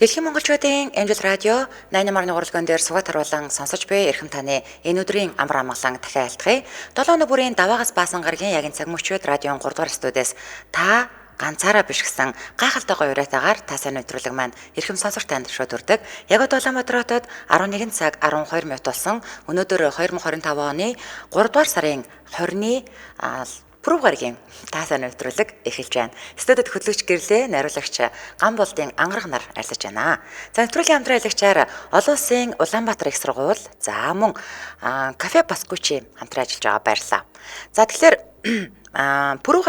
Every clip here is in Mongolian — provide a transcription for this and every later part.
Дэлхийн монголчуудын Амжилт радио 88.1 уралдаан дээр сугаад харуулан сонсож буй эрхэм таны энэ өдрийн амар амгалан дахин айлтгая. 7 өнөө бүрийн даваагаас баасан гарагийн ягийн цаг мөчид радион 3 дугаар студиэс та ганцаараа биш гэсэн гайхалтай гоё уриатаагаар та сайн өдрөлөг маань эрхэм сонсогч танд шууд хүрдэг. Яг Улаанбаатар хотод 11 цаг 12 минут болсон. Өнөөдөр 2025 оны 3 дугаар сарын 20-ны Пүрэв гарагийн та сайн өдрөлөг эхэлж байна. Студид хөтлөгч гэрлээ найруулагч Гамболдын ангараг нар арилж байна. За нэвтрүүлгийн хамтран аялагчаар олон улсын Улаанбаатар их сургууль, за мөн кафе Баскучи хамтран ажиллаж байгаа баярлалаа. За тэгэхээр пүрэв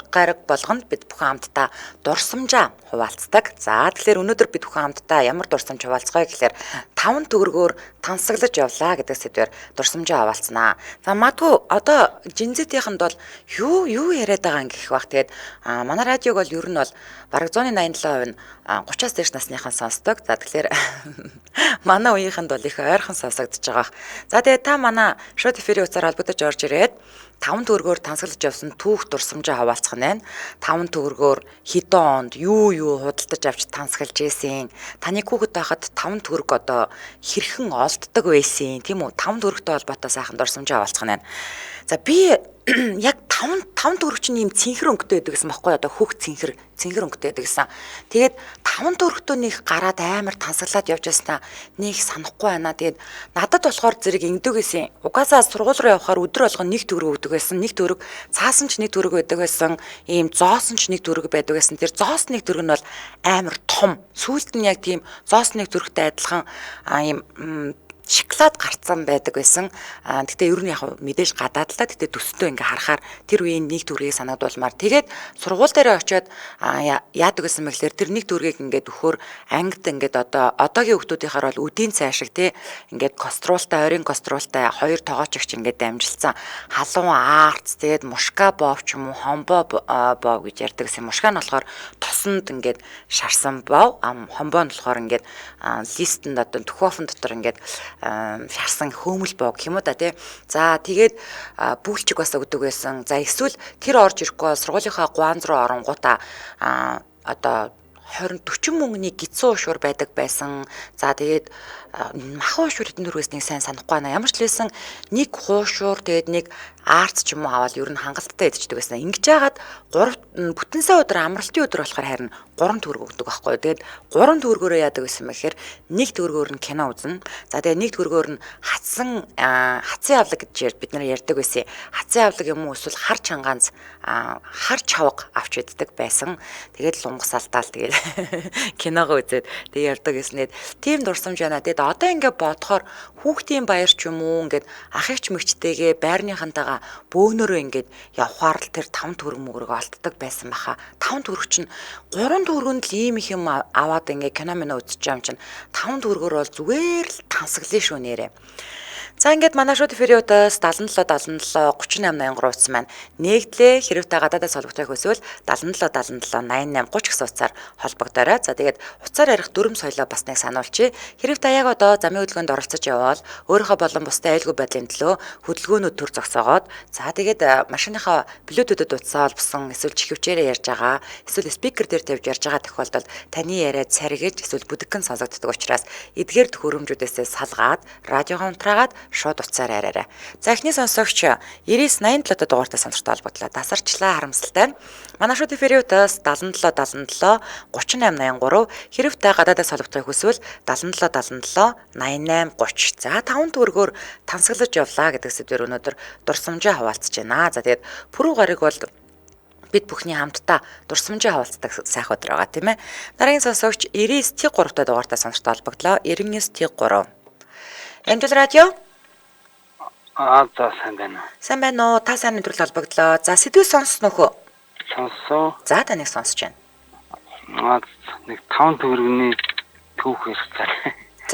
гараг болгонд бид бүхэн хамтдаа дурсамжаа хуваалцдаг. За тэгэхээр өнөөдөр бид бүхэн хамтдаа ямар дурсамж хуваалцгаая гэхээр 5 төгрөгөөр тансаглаж явлаа гэдэг сэдвээр дурсамжаа хуваалцнаа. За магадгүй одоо жинзэтийнхэнд бол юу яриад байгаа юм гэх бах. Тэгээд манай радиог бол ер нь бол бараг 187% нь 30-аас дээш насныхан сонсдог. За тэгэхээр манай үеийнхэнд бол их ойрхон сонсогдож байгаа. За тэгээд та манай шоу эфирийн утсаар холбогдож орж ирээд 5 төгрөгөөр тансаглаж явсан түүх дурсамжаа хаваалцах нь 5 төгрөгөөр хэдэн онд юу худалдаж авч тансаглаж ийсэн. Таны хүүхэд байхад 5 төгрөг одоо хэрхэн олддог байсан тийм үү? 5 төгрөгтэй холбоотой сайхан дурсамжаа хаваалцах нь. За би яг 5 төгрөг чинь ийм цэнхэр өнгөтэй байдаг гэсэн баггүй одоо хүүхд цэнхэр өнгөтэй байдаг гэсэн. Тэгээд 5 төгрөгтөө нэг гараад амар тансаглаад явж байснаа нэг санахгүй байна. Тэгээд надад болохоор зэрэг ингэдэг гэсэн. Угаасаа сургууль руу явхаар өдөр болгон 1 төгрөг өгдөг байсан. 1 төгрөг цаасан ч 1 төгрөг байдаг байсан. Ийм зоосон ч 1 төгрөг байдаг байсан. Тэр зоос 1 төгрөг нь бол амар том. Сүүлд нь яг тийм зоос 1 төгрөгтэй адилхан ийм шоколад гарцсан байдаг байсан. Гэтэ ер нь яг мэдээж гадаад л та гэтэ төстөө ингээ харахаар тэр үеийн 1 төгрөгийг санагдуулмаар. Тэгээд сургууль дээр очиод яадаг гэсэн мэглэр тэр 1 төгрөгийг ингээд өгөхөр ангид ингээд одоогийн хүмүүсийнхаар бол үдийн цай шиг тий ингээд коструултай, ойрын коструултай 2 тоогооч игч ингээд дамжилсан халуун аарц тэгээд мушка бов ч юм уу хомбо бов гэж ярьдаг гэсэн. Мушка нь болохоор тосонд ингээд шарсан бов, хомбо нь болохоор ингээд листэнд одоо төхөфөн дотор ингээд шарсан хөөмөл боо гэх юм уу да тий. За тэгээд бүүлчиг бас өгдөг байсан. За эсвэл тэр орж ирэхгүй бол сургуулийнхаа гуанз руу оронгуудаа одоо 20-40 мөнгөний гизэн уушуур байдаг байсан. За тэгээд махуу уушуур хэдэн төгрөгөөс нэг сайн санахгүй байна. Ямар ч л байсан нэг хуушуур тэгээд нэг арц ч юм уу аваад ер нь хангалттай идчихдэг байсан. Ингэж яагаад 3 бүтэн сая өдөр амралтын өдөр болохоор харин 3 төгрөг өгдөг байхгүй. Тэгээд 3 төгрөгөөрөө яадаг байсан мэхээр 1 төгрөгөөр нь кино үзнэ. За тэгээд 1 төгрөгөөр нь хатсан авлаг гэж бид нар ярьдаг байсан. Хатсан авлаг юм уу эсвэл хар чангаанц хар чавга авч иддэг байсан. Тэгээд лунгас алдаал тэгээд киногоо үзээд тэгээд ярьдаг гэснээр тийм дурсамж байна. Тэгээд одоо ингээд бодохоор хүүхдийн баяр ч юм уу ингээд ахыгч мэгчтэйгээ байрныхантайгаа бөөнөрөө ингээд явхаар л тэр 5 төгрөг мөгрөг олддог байсан баха. 5 төгрөг чинь 3 төгрөгөнд л ийм их юм аваад ингээд кино минь үзэж байгаа юм чинь 5 төгрөгөөр бол зүгээр л тансаглая шүү нэрэ. За ингээд манай шоу эфирийн утас 77 77 38 83 утас маань нэгдлээ хэрэг та гадаадаас холбогдох хүсвэл 77 77 88 30 гэсэн утсаар холбогдоорой. За тэгээд утсаар ярих дүрм соёлоо бас нэг сануулчих. Хэрэг та яг одоо замын хөдөлгөөнд оролцож явбал өөрийнхөө болон бусдын аюулгүй байдлын төлөө хөдөлгөөнүүд төр зогсоогоод за тэгээд машиныхаа блютудэд утсаа олбсон эсвэл чихвчээрээ ярьж байгаа эсвэл спикер дээр тавьж ярьж байгаа тохиолдолд таны яриад саргиж эсвэл бүдэгхэн сонсогддог учраас эдгээр төхөөрөмжүүдээс салгаад радиогоо унтраагаад шууд утсаар араарай. За эхний сонсогч 9987 дугаартай сонсортой холбогдлоо. Дасарчлаа харамсалтай. Манай шоу эфирийн утас 77 77 3883 хэрэг та гадаадаас холбогдохыг хүсвэл 77 77 88 30. За 5 төгрөгөөр тансаглаж явлаа гэдэг сэдвээр өнөөдөр дурсамжаа хаваалцж байна. За тэгээд пүрэв гараг бол бид бүхний хамтдаа дурсамжаа хаваалцдаг сайхан өдөр байгаа тийм ээ. Дараагийн сонсогч 99-3 дугаартай сонсортой холбогдлоо. 99-3. Амжилт радио. За сайн байна уу. Сайн байна уу? Та сайн өдрөл холбогдлоо. За сэдвээ сонссноо хөө? Сонссоо. За таныг сонсож байна. Нэг 5 төгрөгийн түүх ярьцаа.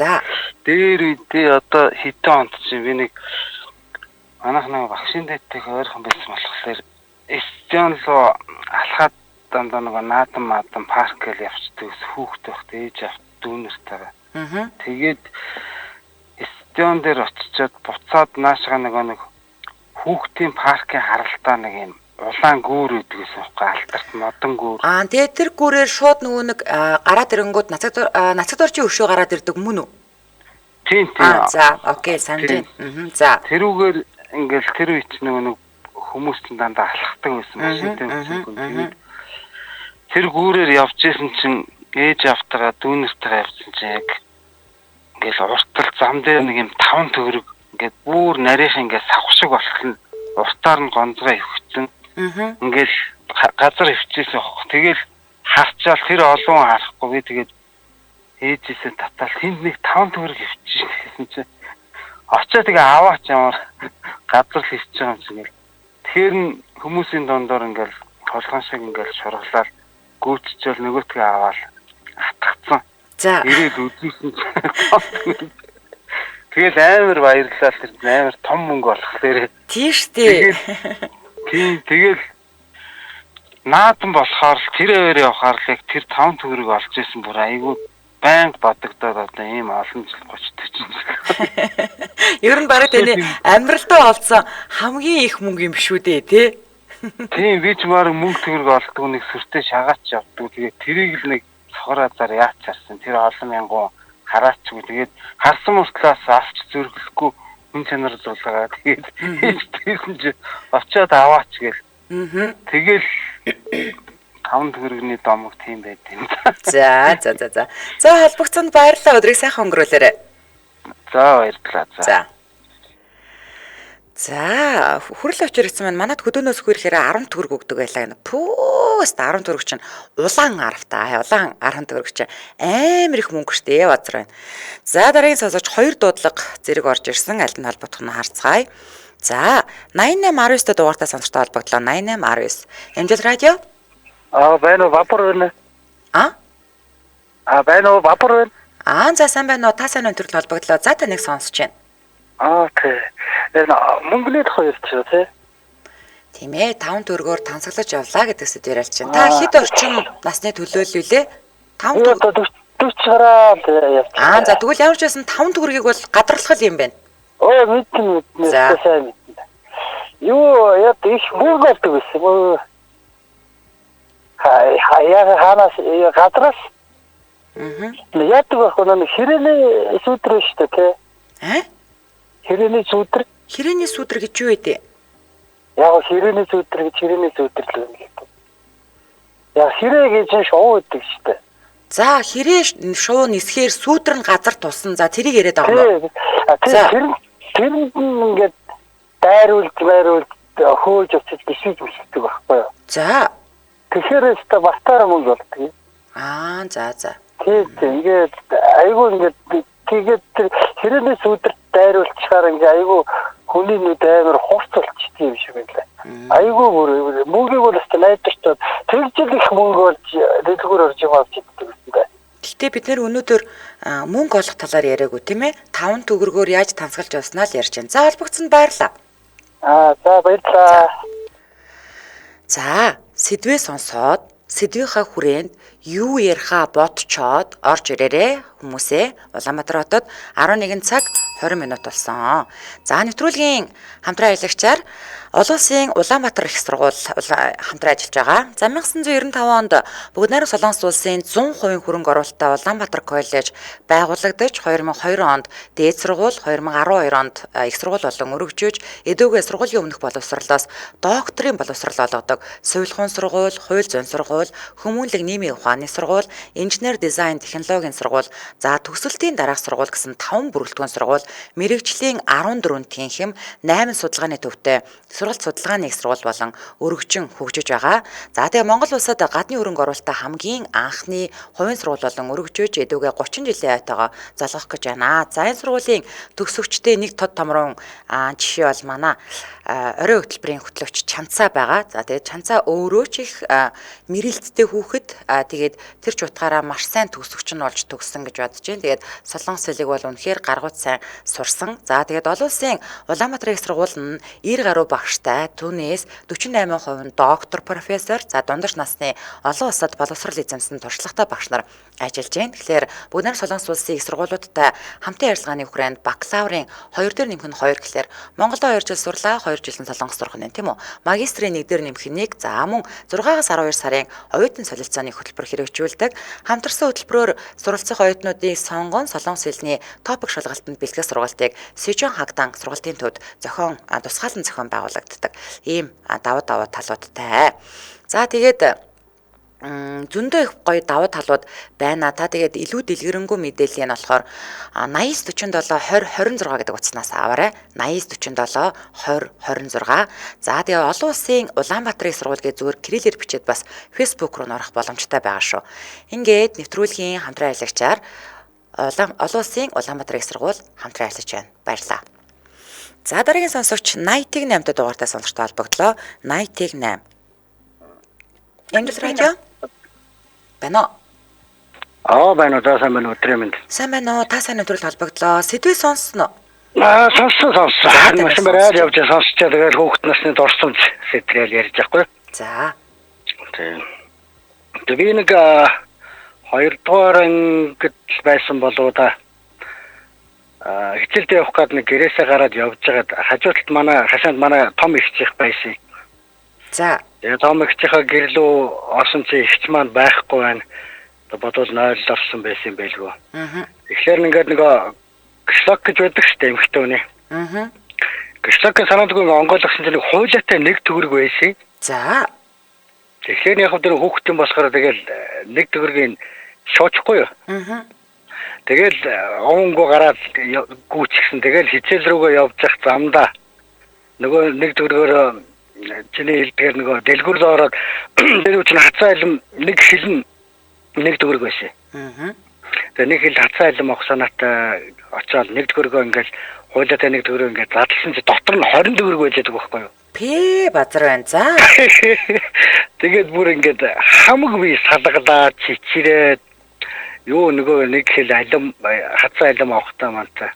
За. Дээр үедээ одоо хэдэн онд чинь би нэг манайх нэг багшийн дэдтэй ойрхон байсан болохоор Эстиан руу алхаад дандаа нэг наадам парк гэж явчихдаг хүүхдээ багт ээж авт дүүнэртэйгээ. Тэгээд Эстиан дээр очичоод буцаад наашгаа нэг хүүхдийн паркын харалтаа нэг юм улаан гүүр үүдгээс авахгүй алтарт модон гүүр. Тэгээ тэр гүүрээр шууд нөгөө нэг гараад ирэнгүүд нацаг дорчийн өшөө гараад ирдэг мөн үү? Тийм. За окей санд байна. За. Тэрүүгээр ингээл тэр үеч нөгөө нэг хүмүүст дандаа алхахдаг байсан машинтай байсан. Тэр гүүрээр явж исэн чинь ээж автагаа дүүнэртэйгээ явсан чинь яг ингээл уртал зам дээр нэг юм 5 төгрөг ингээд бүр нарийнх ингээд савх шиг болох нь уртаар нь гонцгой өвчтөн. Ингээл газар өвчээсэн аахгүй. Тэгэл харчаал тэр олон харахгүй би тэгээд ээжээсээ татал тэнд нэг 5 төгрөг өвчсөн гэсэн чинь очоо тэгээ аваач ямар газар л өвчж байгаа юм чинь гэл. Тэр нь хүмүүсийн дондор ингээл толгон шиг ингээл шурглал гүйцчихэл нөгөөтгөө аваад атгацсан. За. Ирээд үзүүлсэн. Тэгэл амар баярлалаа тэр амар том мөнгө болохоор. Тийш дээ. Тийм тэгэл наадам болохоор тэр аваар явахаар л яг тэр 5 төгрөг олж исэн бүр айгүй банк бодогдоод одоо ийм олон жил 30 40 жил. Ер нь бараг таны амьдралтаа олцсон хамгийн их мөнгө юм шүү дээ тий. Тийм би ч маар мөнгө төгрөг олдгоо нэг сүртэй шагаач явдаг. Тэгээд тэрийг л нэг цохраазаар яач харсан. Тэр олон мянган хараачгүй. Тэгээд харсан мөртлөөс авч зөргөлөхгүй хүн чанар зулгаа. Тэгээд тийсэн чи очиод аваач гээл. Тэгэл 5 төгрөгийн домог тийм байд юм. За. За холбогцонд баярлалаа. Өдрийг сайхан өнгөрүүлээрэй. За баярлалаа. За хүрэл очир гэсэн маань манад хөдөөнөөс хүрэхээр 10 төгрөг өгдөг байлаа. Пүүст 10 төгрөг чинь улаан арвтаа. Улаан 10 төгрөг чинь амар их мөнгө штэ базар байна. За дараагийн сонсогч 2 дуудлага зэрэг орж ирсэн. Аль нь холбогдох нь харцгаая. За 8819-д дугаартаа сонсогчтой холбогдлоо. 8819. Амжилт радио. Байна уу вапор байна. Байна уу вапор байна. За сайн байна уу? Та сайн өнтөрөл холбогдлоо. За таныг сонсож байна. Тий. Мөнгөний тухай ярьж байгаа тий. Тийм ээ 5 төгрөгөөр тансаглаж явлаа гэдэг сэдвээр аль чинь. Та хэд орчим насны төлөөлөл үлээ? 5 төгрөг 40 гараа явж. За тэгвэл ямар ч байсан 5 төгрөгийг бол гадарлах юм байна. Мэднэ. Сайн мэднэ. Юу яа их мөнгө олдог байсан. Ханаас гадраас. Яадаг байх нь хэрээний сүтрэ шүү дээ тий. Хэрээний сүтрэ. Хэрээний сүтрэ гэж юу вэ дээ? Яг хэрээний сүтрэ гэж хэрээний сүтрэ л юм гэдэг. Яг хэрэг гэж шоу гэдэг шүү дээ. За хэрээ шоу нисхээр сүтрэ нь газар тулсан. За тэрийг яриад байгаа юм. Тэр ингээд дайруулж хөөж очиж бишиж бишдэг байхгүй юу? За. Тэгэхээр өстө бастаар мөнгө болдог. За. Тийм ингээд айгүй ингээд тэгээд хэрээний сүтрэ дайруулчихаар ингээ айгүй хүний нүд амар хурц болчихсон юм шиг байлаа. Айгүй бүр мөнгөийг бол өстө найдвартай тэгжил их мөнгө болж дэлгүүр орж яваад гэдэг юм байна. Гэхдээ бид нэр өнөөдөр мөнгө олох талаар яриаггүй тийм ээ. 5 төгрөгөөр яаж тансгалж явснаа л ярьж байна. За холбогцсонд баярлалаа. За баярлалаа. За сэдвээ сонсоод сэдвийнхаа хүрээнд юу ярихаа бодцоод орж ирээрээ хүмүүсээ. Улаанбаатар хотод 11 цаг 20 минут болсон. За нэвтрүүлгийн хамтран аялагчаар олон улсын Улаанбаатар их сургууль хамтран ажиллаж байгаа. За 1995 онд Бүгд найрамд Солонгос улсын 100% хөрөнгө оруулалттай Улаанбаатар коллеж байгуулагдаж 2002 онд дээд сургууль, 2012 онд их сургууль болон өргөжөөж эдүүгээ сургуулийн өмнөх боловсролоос докторийн боловсрол олгодог Сувилхуун сургууль, Хууль зүйн сургууль, Хүмүүнлэг нийгмийн ухааны сургууль, Инженер дизайн технологийн сургууль, за төгсөлтийн дараах сургууль гэсэн 5 бүрэлдэхүүн сургууль, мэрэгжлийн 14 тэнхим, 8 судалгааны төвтэй сургалт судалгааны их сургууль болон өргөжин хөгжиж байгаа. За тэгээ Монгол улсад гадны хөрөнгө оруулалттай хамгийн анхны хувийн сургууль болон өргөжөөж эдүүгээ 30 жилийн ойтойгоо залгах гэж байна. За энэ сургуулийн төгсөгчдийн нэг тод томрон жишээ бол манай орой хөтөлбөрийн хөтлөгч Чанцаа байгаа. За тэгээд Чанцаа өөрөө ч их мэрэлттэй хүүхэд тэгээд тэгээд тэр ч утгаараа маш сайн төгсөгч нь болж төгссөн гэж бодож байна. Тэгээд Солонгос хэлийг бол үнэхээр гаргууд сайн сурсан. За тэгээд олон улсын Улаанбаатарын их сургууль нь 90 гаруй багштай, түүнээс 48% нь доктор, профессор, за дундаж насны олон улсад боловсрол эзэмсэн туршлагатай багш нар ажиллаж байна. Тэгэхээр бүгд нэг Солонгос улсын их сургуулиудтай хамтын ярилцлагын хүрээнд бакалаврын 2 дээр нэмэх нь 2 гэхээр Монголд 2 жил сурлаа, 2 жил нь Солонгос сурах нь тийм үү? Магистрийн 1 дээр нэмэх нь 1, за мөн 6-аас 12 сарын оюутан солилцооны хөтөлбөр хэрэгжүүлдэг. Хамтарсан хөтөлбөрөөр суралцах оюутнуудыг сонгон Солонгос хэлний топик шалгалтанд бэлтгэх сургалтыг Сэжон Хагдан сургалтын төвд тусгаалan зохион байгуулагддаг. Ийм давуу талуудтай. За тэгээд зөндөө их гоё давуу талууд байна. Та тэгээд илүү дэлгэрэнгүй мэдээлэл нь болохоор 8947 20 26 гэдэг утаснаас аваарай. 8947 20 26. За тэгээд олон улсын Улаанбаатарын сургууль гэж зүгээр кириллээр бичээд бас Facebook руу нөрөх боломжтой байгаа шүү. Ингээд нэвтрүүлгийн хамтран аялагчаар олон улсын Улаанбаатарын сургууль хамтран ажиллаж байна. Баярлалаа. За дараагийн сонсогч 88 дахь дугаартай сонсогчтой холбогдлоо. 88. Энд радио байна. Байна уу, сайн байна уу, өдрийн. Сайн байна уу, та сайн өдрөл холбогдлоо. Сэдвээ сонссон уу? Сонссон. Машин бариад явж сонсчоо тэгээд хүүхэд насны дурсамж сэдвээр ярьж байхгүй. За. Тэгээд би нэг 2 дугаар ангид байсан болоо да. Хичээлдээ явах гээд нэг гэрээсээ гараад явж байгаад хажууталд хашаанд манай том ихчих байсан. За. Тэгээд том ихчийнхаа гэрлөө орсон чи ихч маань байхгүй байна. Бодвол нойлд орсон байсан байлгүй. Тэгэхээр ингээд нөгөө гшлок гэж байдаг шүү дээ эмхтэй үний. Гшлокын санаадгүй онгойлгосон чинь нэг хуйлаатай нэг төгрөг байсан. За. Тэгэхээр яг тэр хүүхдийн болохоор тэгэл нэг төгрөгийн шуучихгүй юу. Тэгэл овонгоо гараад гүйчихсэн. Тэгэл хичээл рүүгээ явж явах замдаа нөгөө нэг төгрөгөөр чиний хэлдгээр нөгөө дэлгүр ороод тэр үуч хацаа илэм нэг хилэн нэг төгрөг байсан. Тэгээ нэг хил хацаа илэм авах санаатай очоод нэг төгрөгөө ингээл хуйлаатай нэг төгрөг ингээд задлсан чи дотор нь 20 төгрөг байж байгаа байхгүй юу? Пэ базар байна. За. Тэгээд бүр ингээд хамаг би салгалаа чичирээд юу нөгөө нэг хил алим хацаа алим авахтаа мантай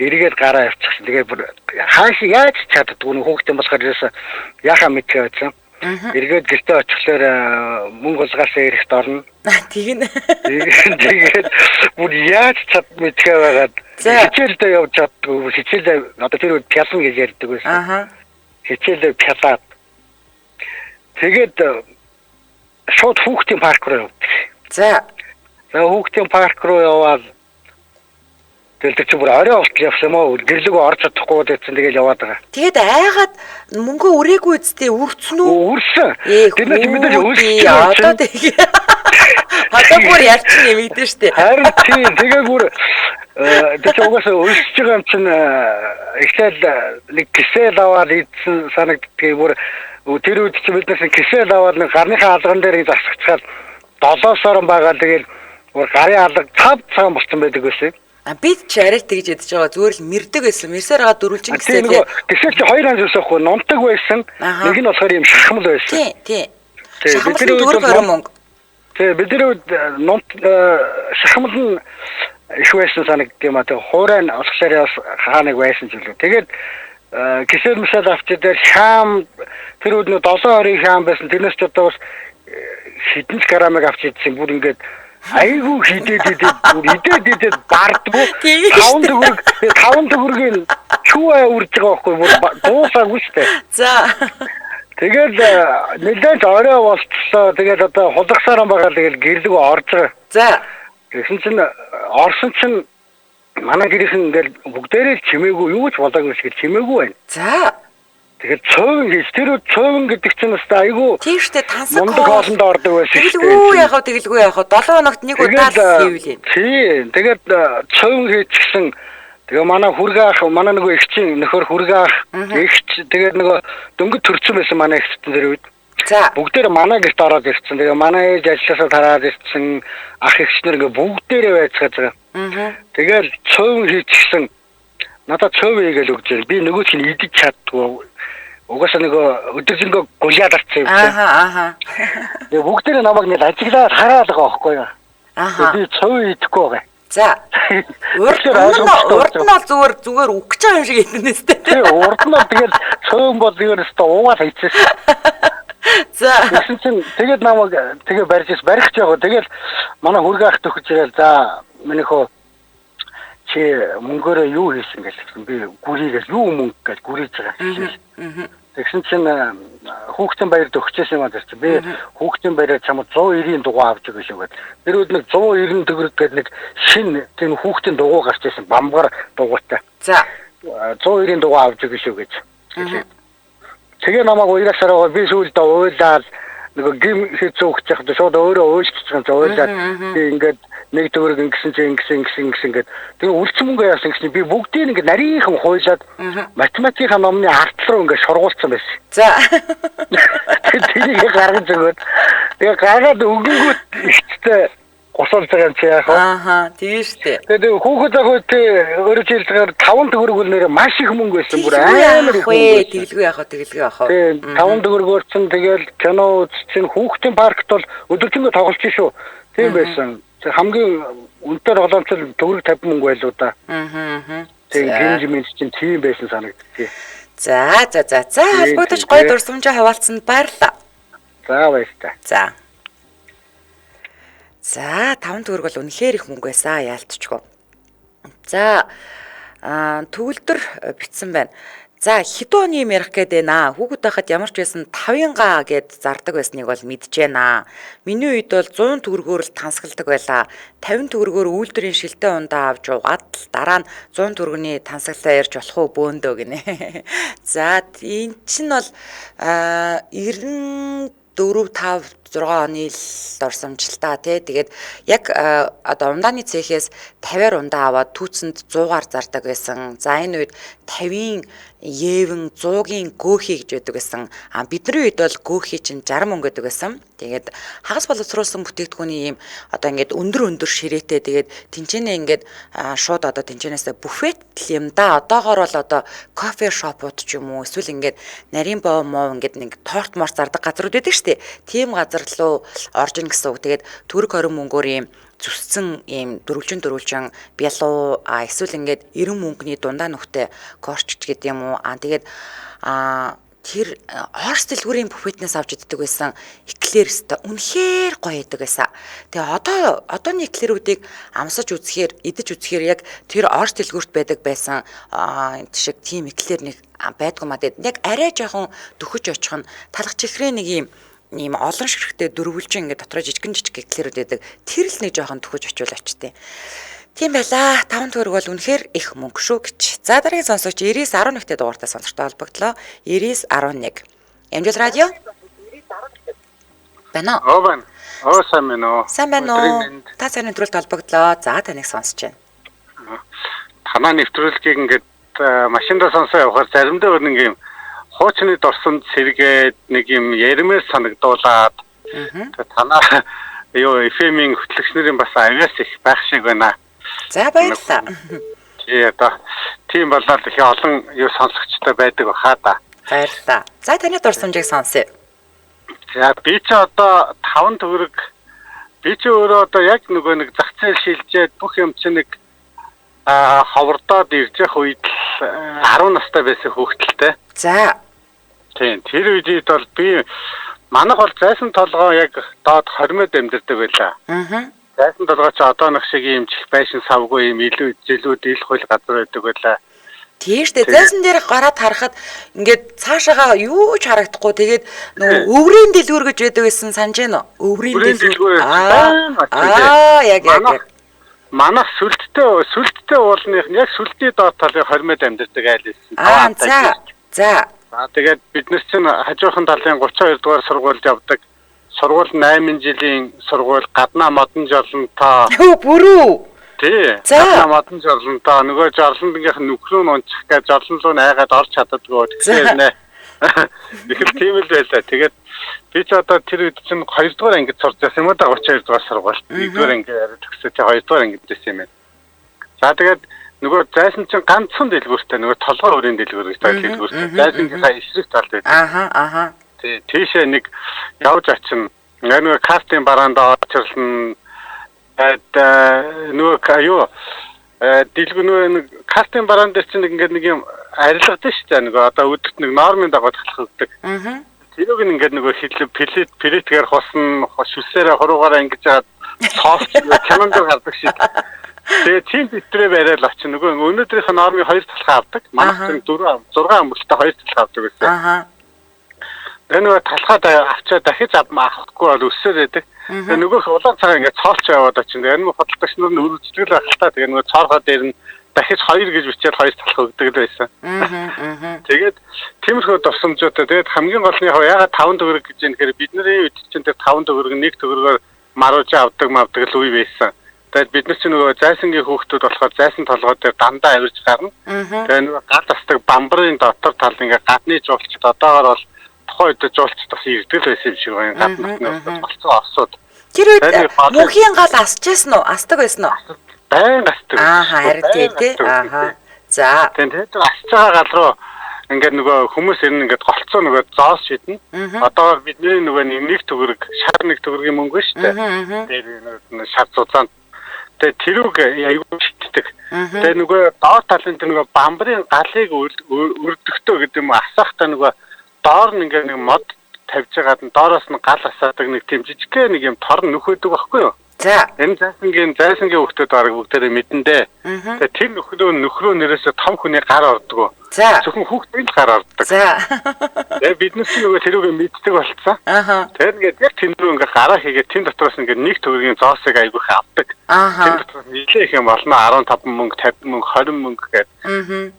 эргээд гараа явчихсан. Тэгээ бүр хааш яаж чаддгүй нэг хүүхдийн болохоор яхаа мэдээ байсан. Эргээд гэртээ очихлоор мөнгө улгаасаа ирэхт орно. Тэгнэ. Тэгээд бүр яаж чад мэдээ байгаад хичээлдээ явж чаддгүй. Хичээлдээ одоо тэр үед пялна гэж ярьдаг байсан. Хичээлдээ пялаад. Тэгээд шууд хүүхдийн парк руу явдаг. За. Хүүхдийн парк руу яваад тэгэл чи бүр орой болтол явсан юм уу? Гэрлэгөө орж чадахгүй гэсэн тэгэл яваад байгаа. Тэгэд айгаад мөнгө өрөөгүй үсттэй үрцэн үү? Үрсэн. Тэр нь мэдээж үрсэн. Одоо тэгээ. Одоо бүр ялчин нэмэгдэн штэ. Харин тийм тэгээ бүр тэр чи угаасаа өрсөж байгаа юм чинь ихтэл нэг кисэл аваад ийдсэн санагддгийг бүр тэр үед чи биднээс кисэл аваад нэг гарныхаа алган дээр засагчаад 7 сарын байгаа тэгэл бүр гарын алга цаг болсон байдаг байсан. Бид ч арай тэгж ядж байгаа зүгээр л мэрдэг байсан. Мэрсээр байгаа дөрвөлжин гэсэн. Гэсэл чи хоёр анз өсөхгүй нунтаг байсан. Нэг нь болохоор юм шахмал байсан. Тий. Шахмал дөрөв хорон мөнгө. Тий бидний нунт шахмал нь их байсан санагддаг юм аа. Тэгээ хуурай нь болохоор хааныг байсан ч үлээ. Тэгээд гисэл мшэл авчид дээр шаам тэр үед нөө 7-20 шаам байсан. Тэрнээс ч одоо бас хэдэн грамыг авч идсэн бүр ингээд айгуу хидэд идээд бардгуу 5 төгрөгийн чүүэ үрж байгаа байхгүй бүр дуусаагүй штэ. За. Тэгээд нэлээд орой болчихлоо. Тэгээд одоо хулгасаар байгаа тэгэл гэрлэг орж байгаа. За. Тэгсэн чинь орсон чинь манай гэрийнхэн ингээл бүгдээрээ чимээгүй юу ч болоогүй шиг чимээгүй байна. За. Тэгээд цөөн гэж тэр цөөн гэдэг чинь бас айгүй тийм штэ тансаг мундаг хоолнд ордог байсан штэ. Тэгэлгүй яхав 7 хоногт нэг удаа хийвлээ. Тийм. Тэгээд цөөн хийчихсэн. Тэгээ манай хүргээ ах манай нөгөө ихчин нөхөр хүргээ ах ихч тэгээд нөгөө дөнгөж төрсөн байсан манай ихчтэн тэр үед. За. Бүгдээр манай гэрт ороод ирсэн. Тэгээ манай ээж ажилласаа тараад ирсэн ах ихчнэр ингээ бүгдээрээ байцгааж байгаа. Тэгээд цөөн хийчихсэн. Надад цөөвэй гэж өгч. Би нөгөөч нь идэж чаддгүй. угаасаа нөгөө өдөржингөө гуляад арцсан юм чинь. Ааха. Тэгээ бүгдээ намайг нэг ажиглаад хараад байгаа байхгүй юу. Ааха. Би цов идэхгүй байгаа. За. Урд нь бол зүгээр үг гэж байгаа юм шиг хэлнэ тест. Тэгээ урд нь тэгээд цөөн бол ерөөсөө уугаад хийчихсэн. За. Тэгсэн чинь тэгээд намайг тэгээ барьж байгаа. Тэгээд манай хүргээ ах төгөж ирэл за минийхөө чи мөнгөөрөө юу хийсэн гэсэн би гүрийгээс юу мөнгө гэж гүрийж байгаа. Тэгсэн чинь хүүхдийн баярд өгчээсэн юм аа гэж би хүүхдийн баяраар чамд 190-ийн дугуй авч өгөх шүүгээд. Тэр үед нэг 190 төгрөг гэдэг нэг шинэ тийм хүүхдийн дугуй гарч ирсэн бамбар дугуйтай. За. 190-ийн дугуй авч өгөх шүү гэж. Тэгээ намайг уйрасараа би сүүлдээ уйлаад нөгөө гим хийцүү өгч яхад шууд өөрөө өөрчлөж байгаа уйлаад би ингээд нэг төгрөг ингэсэн ингээд тэгээ үлцэн мөнгө яасан гэсэн би бүгдийг ингээд нарийнхан хуйлаад математикийн номны артл руу ингээд шургуулсан байсан. За. Тэгээ гаргаж өгөөд тэгээ гаргаад өгөнгүүт ихтэй гусалж байгаа юм чи яах вэ? Ааха, тийм шүү дээ. Тэгээ хүүхэд ахуйд өөрөө жилдгээр 5 төгрөг үнээр маш их мөнгө байсан бүр амар их мөнгө. Тэглгүй яах вэ? Тийм 5 төгрөгөөр чинь тэгэл кино үзсэн хүүхдийн паркт бол өдөржингөө тоглож шүү. Тийм байсан. Хамгийн үнэтэй боломжтой төгрөг 50 мөнгө байлуу да. Тийм гинжмент чинь тийм байсан санагдчих. За. Холбогдож гоё дурсамжаа хуваалцсанд баярлалаа. За баярлалаа. За 5 төгрөг бол үнэхээр их мөнгө байсан яалтчгүй. За төгөлдөр битсэн байна. За хэдэн оны юм ярих гээд байна. Хүүхэд байхад ямар ч байсан 5-га гэд зардаг байсныг бол мэдэж байна. Миний үед бол 100 төгрөгөөр л тансгалдаг байлаа. 50 төгрөгөөр үйлдвэрийн шилтэй ундаа авч уугаад дараа нь 100 төгрөгийн тансгалаа ярьж болох уу бөөндөө гинэ. За энэ чинь бол 94-5-6 оны л дурсамжлаа тий. Тэгээд яг одоо ундааны цехээс 50-аар ундаа аваад түүцэнд 100-аар зардаг байсан. За энэ үед 50-ийн Евэн 100-гийн гөөхий гэж байдаг байсан. Бидний үед бол гөөхий чинь 60 мөнгө гэдэг байсан. Тэгээд хагас боловсруулсан бүтээгдэхүүний ийм одоо ингээд өндөр ширээтэй тэгээд тэнцэнэ ингээд шууд одоо тэнцэнээсээ буфет юм да. Одоогоор бол одоо кофе шопууд ч юм уу эсвэл ингээд нарийн боо моо ингээд нэг торт морт зардаг газрууд байдаг штэ. Тийм газар руу орж ин гэсэн үг. Тэгээд төгрөг 20 мөнгөөр ийм зүссэн ийм дөрвөлжин бялуу эсвэл ингээд 90 мөнгөний дундаа нүхтэй корчч гэдэг юм уу. Тэгээд тэр Орос дэлгүүрийн буфетнээс авч иддэг байсан эклерстэй үнэхээр гоё байдаг байсан. Тэгээ одооны эклерүүдийг амсаж идэж үзэхээр яг тэр Орос дэлгүүрт байдаг байсан шиг тийм эклер нэг байдгүй маа. Тэгээд яг арай жоохон дөхөж очих нь талах чихрээ нэг ийм олон ширхтээ дөрвөлжин ингээд дотроо жижигэн эклерүүд байдаг. Тэр л нэг жоохон төхөж очивол очтیں۔ Тийм байлаа. 5 төгрөг бол үнэхээр их мөнгө шүү гэж. За дараагийн сонсогч 9911-тэй дугаартай сонсогчтой холбогдлоо. 9911. Амжилт радио. Байна уу? Байна. Сайн байна уу? Сайн байна уу? Та сайн нэвтрүүлэлт холбогдлоо. За таныг сонсож байна. Танаа нэвтрүүлгийг ингээд машиндаа сонсоо явахаар заримдаа нэг юм хуучны дорсонд сэргээд нэг юм ярмээр санагдуулаад танаа юу FM-ийн хөтлөгчнэрийн бас авяас их байх шиг байна. За баярлалаа. Тий одоо тийм болоод их олон юу сонсогчтой байдаг баха да. Баярлалаа. За таны дурсамжийг сонсъё. За би ч одоо 5 төгрөг би ч өөрөө одоо яг нөгөө нэг зах зээл шилжээд бүх юм чинь нэг ховордоод ирж явах үед 10 настай байсан хүүхдэлтэй. За. Тийм тэр үед бол би манайх бол зайсан толгоо яг доод 20-д амьдардаг байлаа. Зайсан толгоо ч одоо нэг шиг юм чих байшин савгүй юм илүү жилүүд ил хөл газар байдаг байлаа. Тийштэй зайсан дээр гараад харахад ингээд цаашаага юу ч харагдахгүй тэгээд нөгөө өврийн дэлгүүр гэж байдаг байсан санаж байна уу? Өврийн дэлгүүр. Яг. Манайх сүлдтэй уулных яг сүлдний доод талын 20-д амьдардаг айл байсан. За. Тэгээд бид нар чинь хажуухан талын 32 дугаар сургуульд явдаг. Сургууль 8 жилийн сургууль гаднаа модон жолонтой. Бүрүү. Тий. Гаднаа модон жолонтой. Нөгөө жолондынх нь нүхрүү унчих гэж жолон руу найгаад орч чаддаггүй. Тэгэхээр нэ. Ихэл тийм л байлаа. Тэгээд би ч одоо тэр үед чинь 2 дугаар ангид сурч байсан юм да 32 дугаар сургууль. 1 дугаар анги төгсөж 2 дугаар ангид байсан юм байна. За тэгээд нөгөө зайсан чинь ганцхан дэлгүүртэй нөгөө толгой өрийн дэлгүүр гэж дэлгүүртэй. Зайсангийнхаа эсрэг талд байдаг. Аха. Тий, тийшээ нэг явж очин нөгөө картын бараанда очирлан нөгөө юу дэлгүүр нөгөө картын бараан дээр чинь ингээд нэг юм арилгадаг шүү дээ. Нөгөө одоо өдөрт нэг нормын дагуу талах өгдөг. Тэрийг ингээд нөгөө плетгээр хусна, шүлсээрээ хуруугаараа ингэж жаад соос чамд гардаг шиг. Тэгээ тийм битрээ барайл очих нөгөө өнөөдрийнх нь нормын 2 талхаа авдаг. Манайх чинь 6 амбултаа 2 талхаа авдаг гэсэн. Тэгээ нөгөө талхаа авчаа дахиж авахгүй бол өссөөр байдаг. Тэгээ нөгөөх улаан цагаан ингээд цоолч яваад очих. Энэ нь хөдөлгөгч нар нь үргэлжлэл байх л та. Тэгээ нөгөө цоорхоо дээр нь дахиж 2 гэж бичээд 2 талхаа өгдөг л байсан. Тэгээд тиймэрхүү дурсамжуудаа тэгээд хамгийн гол нь ягаад 5 төгрөг гэж юм гэхээр бидний үед чинь тэр 5 төгрөг 1 төгрөгөөр марууж авдаг л үе байсан. Тэгээд бид нар чинь нөгөө зайсангийн хүүхдүүд болохоор зайсан толгой дээр дандаа авирж гарна. Тэгээд нөгөө гал тасдаг бамбарын дотор тал ингээ гадны жуулчд одоогоор бол тухайн үед жуулчд бас ирдэг байсан юм шиг байна. Гаднаас болцсон орсууд. Тэр үед мөнхийн гал асчээсэн үү? Асдаг байсан уу? Байн асдаг. Харин тий. За. Тэгээд асж байгаа гал руу ингээд нөгөө хүмүүс ирнэ ингээд голцоо нөгөө зоос шиднэ. Одоо бидний нөгөө 1 төгрөг, шар 1 төгрөгийн мөнгө шүү дээ. Тэгээд шар цуцаанд. Тэгээд тэрүүг аягүй шиддэг. Тэгээд нөгөө доор талын тэр нөгөө бамбарын галыг өрдөгтөө гэдэг юм асаахтаа нөгөө доор нь ингээд нэг мод тавьж байгаад нь доороос нь гал асаадаг нэг тийм жижигхэн нэг юм тор нөхөдөг байхгүй юу? За. Энэ зайсангийн хүүхдүүд бараг бүгдээрээ мэдэндээ. Тэгээд тэр нөхрөө нэрээсээ том хүний гар ордог. За. Зөвхөн хүүхдийн л гар ордог. За. Тэгээд бид нар ч нөгөө тэрүүгээ мэддэг болцсон. Тэгээд яг тэнд рүү ингээ гараа хийгээд тэн дотроос ингээ 1 төгрөгийн зоосыг айгүйх авдаг. Тэн дотроос нэлээ их юм болно 15 мөнгө, 50 мөнгө, 20 мөнгө гэдэг.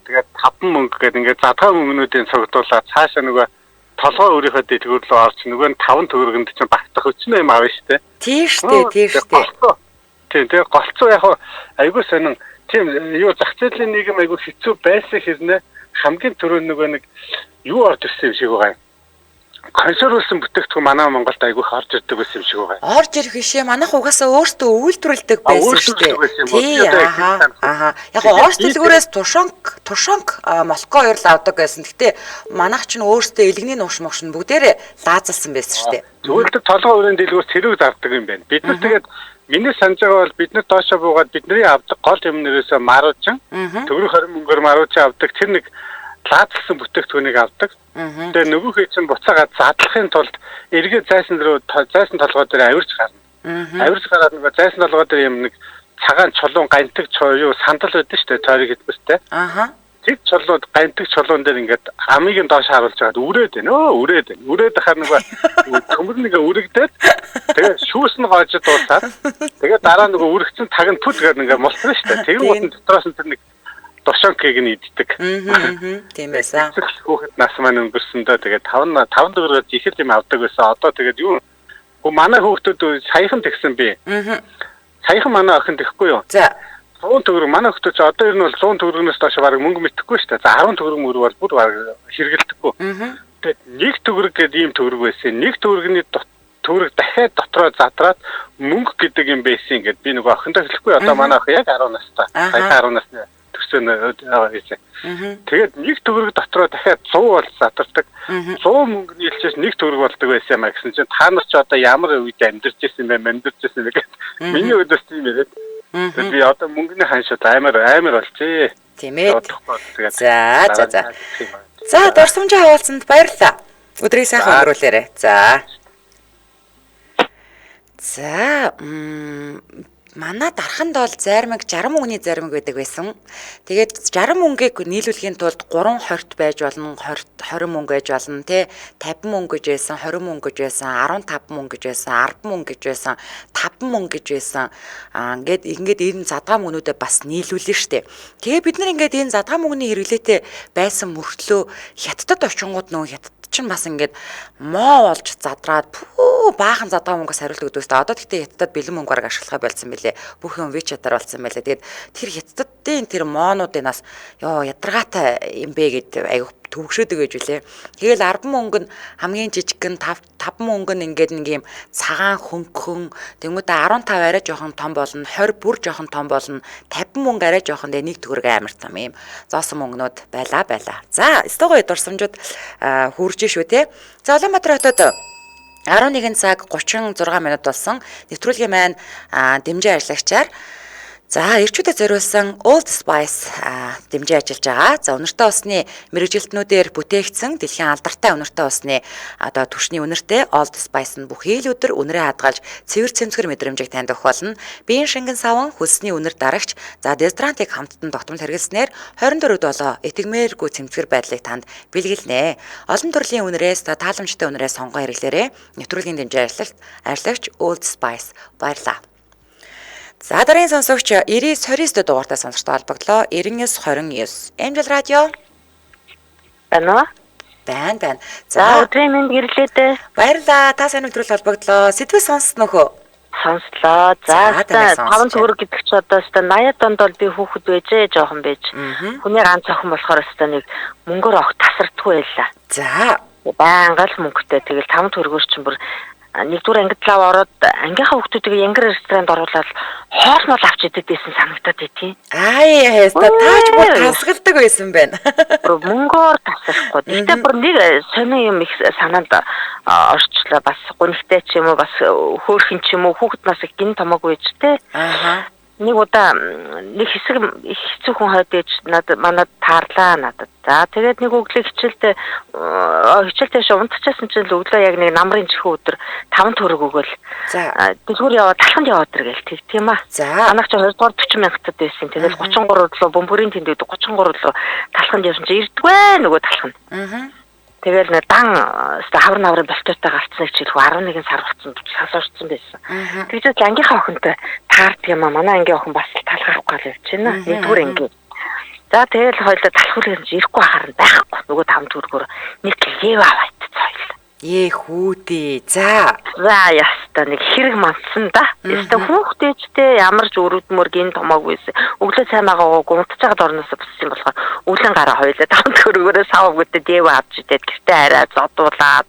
Тэгээд 5 мөнгө гэдэг ингээ задгаа мөнгнүүдийн цогцолуулаад цаашаа нөгөө толгой өөрийнхөө дэлгүүр рүү орч нөгөө нь 5 төгрөгөнд чинь багтах өчнөө юм авна шүү дээ. Тийш дээ. Тийм тэгээ голцоо яг айгүй сонин тийм юу зах зээлийн нийгэм айгүй хэцүү байсан хэрнээ хамгийн түрүү нөгөө нэг юу орж ирсэн юм шиг байгаа юм. Консервлсэн бүтээгдэхүүн манай Монголд айгүй орж ирдэг байсан юм шиг байгаа. Орж ирэх бишээ манайх угаасаа өөртөө үйлдвэрлэдэг байсан шүү дээ. Тий. Яг Орос дэлгүүрээс тушонк молко хоёр л авдаг байсан. Гэтэ манайх ч өөртөө элэгний нууш могшин бүгдээрээ лаазалсан байсан шүү дээ. Зөвхөн толгой өрийн дэлгүүрс тэрүүг зардаг юм байна. Бид нар тэгээд миний санаж байгаа бол бид нар доошоо буугаад бидний авдаг гол юм нэрээсээ маруучин төгрөг 20 мөнгөөр маруучин авдаг тэр нэг лаазалсан бүтээгдэхүүнийг авдаг. Тэгээ нөгөөхөө чинь буцаагаад задлахын тулд эргээ зайсан толгой дээр авирж гарна. Авирж гараад нөгөө зайсан толгой дээр юм нэг цагаан чулуун гантэг юу сандал байдаг шүү дээ тойрог хэлбэртэй. Тэр чулууд гантэг чулуун дээр ингээд амийг нь доош харуулж байгаад үрээд байна. Үрээд хахаар нөгөө төмөр нэг үрэгдээд тэгээ шүүс нь гоож дуусаад тэгээ дараа нөгөө үрэгцэн таг нь пүд гэдэг ингээд молцсон шүү дээ. Тэр утсан дотроос нь тэр нэг дошонкийг нь иддэг. Тийм байсан. Хүүхэд нас маань өнгөрсөндөө тэгээд 5 төгрөгөөр их л юм авдаг байсан. Одоо тэгээд юу манай хүүхдүүд саяхан тэгсэн би. Саяхан манай охин тэхгүй юу? За. 100 төгрөг манай хүүхдүүд ч одоо ер нь бол 100 төгрөгнөөс доош бараг мөнгө мэдэхгүй шүү дээ. За 10 төгрөг мөр бол бүр бараг хэрэгэлдэхгүй. Тэгээд 1 төгрөг гэдэг ийм төгрөг байсан. 1 төгрөгний төгрөг дахиад дотроо задраад мөнгө гэдэг юм байсан ингээд би нөгөө охиндоо хэлэхгүй одоо манай охин яг 10 настай. Саяхан 10 насны тэгээд 1 төгрөг дотроо дахиад 100 бол задардаг. 100 мөнгө нийлчээс 1 төгрөг болдог байсан юм а гэсэн чинь та нар ч одоо ямар үед амьдарч ирсэн бэ гэдэг. Миний өдөөс тийм яриад. Тэгээд би одоо мөнгөний ханшууд амар болчихъя. Тийм ээ. За. За дурсамжаа хаваалцанд баярлалаа. Өдрийг сайхан өнгөрүүлээрэй. За. Манай дарханд бол зармаг 60 мөнгөний зармаг байдаг байсан. Тэгээд 60 мөнгийг нийлүүлэхийн тулд 3 хорт байж болно, 20 мөнгө байж болно, тэ 50 мөнгө гэж байсан, 20 мөнгө гэж байсан, 15 мөнгө гэж байсан, 10 мөнгө гэж байсан, 5 мөнгө гэж байсан. Ингээд энэ задгаа мөнгнүүдэд бас нийлүүлнэ штэ. Тэгээ бид нар ингээд энэ задгаа мөнгөний хэрэглээтэй байсан мөртлөө хятадд очингууд нөө хятад чинь бас ингээд моо олж задраад баахан задгаа мөнгөөс хариулт өгдөг өстой. Одоо тэгтээ хятадд бэлэн мөнгөөр ашиглахаа болсон байлээ. Бүх юм WeChat-аар болсон байлээ. Тэгээд тэр хятадын тэр моонуудын нас ядаргаатай юм бэ гэд айгу төвөгшөөдөг гэж үлээ. Тэгэл 10 мөнгө нь хамгийн жижигхэн 5 мөнгө нь ингээд нэг юм цагаан хөнгөн тэнгуүдээ 15 арай жоохон том болно, 20 бүр жоохон том болно, 50 мөнгө арай жоохон нэг төгрөг амар том юм. Зоосон мөнгнүүд байла. За, стогоо дурсамжууд хүрж шүү те. За, Улаанбаатар хотод 11 цаг 36 минут болсон. Нэвтрүүлгийн маань дэмжээ ажиллагчаар за эрчүүдэд зориулсан Old Spice дэмжээ ажиллаж байгаа. За үнэртэй усны мэрэгжилтнүүдээр бүтээгдсэн дэлхийн алдартай үнэртэй усны одоо түвшний үнэртэй Old Spice нь бүхий л өдөр үнэрээ хадгалж цэвэр цэмцгэр мэдрэмжийг танд өгөх болно. Биеийн шингэн саван хүнсний үнэр дарагч за дезодорантыг хамттан тогтмол хэрэглэснээр 24 долоо итгэмээргүй цэмцгэр байдлыг танд бэлгэлнэ. Олон төрлийн үнэрээс тааламжтай үнэрээ сонгон хэрэглээрэй. Нэвтрүүлгийн дэмжээ ажиллагч Old Spice баярлалаа. За дараагийн сонсогч 99-29 дугаартай сонсогчтой холбогдлоо. 99-29. Эмжил радио. Байна. За өдрийн мэнд гэрлээдээ. баярлалаа. Та сайн нэвтрүүл холбогдлоо. Сэдвээ сонссон нөхөө? Сонслоо. За 5 төгрөг гэдэг чи одоо 80 донд бол би хүүхэд байжээ жоохон байж. Хүний ганц охин болохоор нэг мөнгөөр огт тасардгүй байлаа. За байнга л мөнгөтэй. Тэгэл 5 төгрөгөөр чинь бүр нэгдүгээр ангид лав ороод ангийнхаа хүүхдүүдийг янгар ресторанд оруулаад хоолмол авч идэх байсан санагдаад байдیں۔ тааж бүр тасгалдаг байсан байна. Бүр мөнгөөр тасрахгүй. Гэтэ бүр нэг сони юм их санаанд орчлоо бас гонхтой ч юм уу бас хөөрхөн ч юм уу хүүхэд нас их гин томоогүй ч те. Нэг удаа нэг хэсэг их хэцүү хүн хойд ээж манад таарлаа надад. За тэгээд нэг өглөө хичээлтэй унтчихсан чинь өглөө яг нэг намрын чихэн өдөр 5 төгрөг өгөөл. За дэлгүүр яваад талханд яваад иргээл тийм аа. Манайх ч 20 дугаар 40 мянгатад байсан. Тэгээд 33 руу бөмбөрийн тэндэд 33 руу талханд явсан чинь ирдгвэ нөгөө талханд. Тэгэл нэг дан хавар наврын болтойтой галцсан хичээлгүй 11 сар болсон сасуурсан байсан. Тэгж л ангийнхаа охинтой таард юм аа. Манай ангийн охин бас талхаарах гал явж байна. Нэгдүгээр анги. За тэгэл хоёулаа талхуулж ирэхгүй харна байхгүй. Нөгөө 5 төгрөгөөр нэг лев аваад цойлоо. Хүүдээ. За яста нэг хэрэг мандсан да. Яста хүүхдээчтэй ямар ч өрөвдмөр гин томоогүйсэн. Өглөө сайн байгаагаа гунтж байгаад орноосоо боссон болохоор өглөө гараа хоёулаа 5 төгрөгөөрөө сав өгдөө дэв авч идээд гэртээ хараа зодуулаад.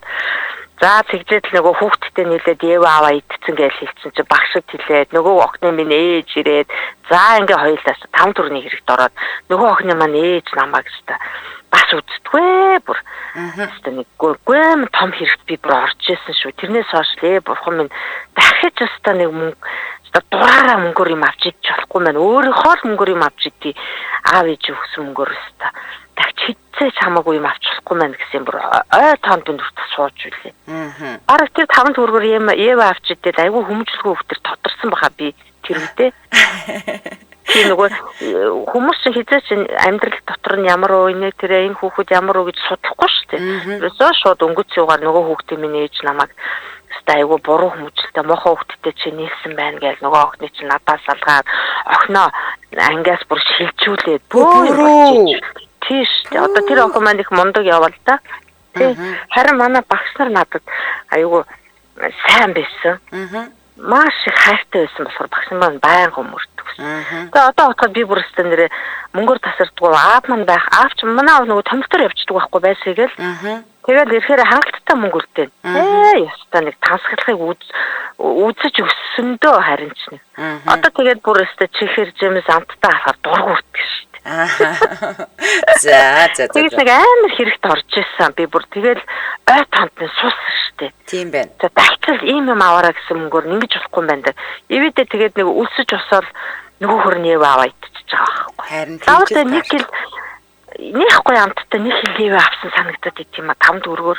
За тэгжээд л нөгөө хүүхдтэй нийлээд дэв аваа идсэн гэж хэлсэн чи багшд хэлээд нөгөө охины минь ээж ирээд за ингээ хоёулаас 5 төгрөгийн хэрэгт ороод нөгөө охины маань ээж намайг өстө бас үздэгвэ бүр. Нэг гүм том хэрэгт би бүр орж исэн шүү. Тэрнээс хойш бурхан минь дахиж өстө нэг мөнгө дураараа мөнгөөр юм авч идэж болохгүй маань. Өөрийнхөө л мөнгөөр юм авч идий. Аав ээж өгсөн мөнгөөр өстө. Дахиж хитцээ чамаагүй юм авч болохгүй маань гэсэн бүр ой тоонд дүрт сууж үлээ. Бараг тэр 5 төгрөгөөр юм авч идээд айгүй хүмжлгүй хөвтөр тодорсон баха би тэр үедээ. Тийм нөгөө хүмүүс хизээч амьдрал дотор нь ямар уу энэ хүүхэд ямар уу гэж судлахгүй шүү дээ. Ерөөсөө шууд өнгөц юугаар нөгөө хүүхдээ минь ээж намайг айгу буруу хүмүүжлтэй мохоо хүүхдтэй чи нийлсэн байна гэж нөгөө охины чи надаас салгаад охиноо ангиас бүр шилжүүлээд тийш одоо тэр охин маань их мундаг явал да. Харин манай багш нар надад айгу сайн байсан. Маш их хайртай байсан болохоор багш маань байнга өмөрдөг. Тэгээ одоо бодоход би бүр өстө нэрээ мөнгөөр тасардгүй аав маань байх. Аав ч манай аав нөгөө компьютер явчихдаг байхгүй байсыг л. Тэгээд ирэхээр хангалттай мөнгө үлдээн. Ястаа нэг тасгалахыг үзэж өссөндөө харин ч нэг. Одоо тэгээд бүр өстө чихэр жимс амттай харахаар дургу үрдэг шүү дээ. За. Тэгээд нэг амар хэрэгт орж ирсэн. Би бүр тэгээд ой тантны сууссан шүү дээ. Тийм байна. За дахиад ийм юм аваараа гэсэн мөнгөөр ингэж болохгүй юм байна да. Ивэдэ тэгээд нэг өсөж осоод нөгөө хөрний аваа идчихэж байгаа байхгүй. Харин тийм нэг хил нэхгүй амттай нэг хил авсан санагдаад идэм юм 5 төгрөгөөр.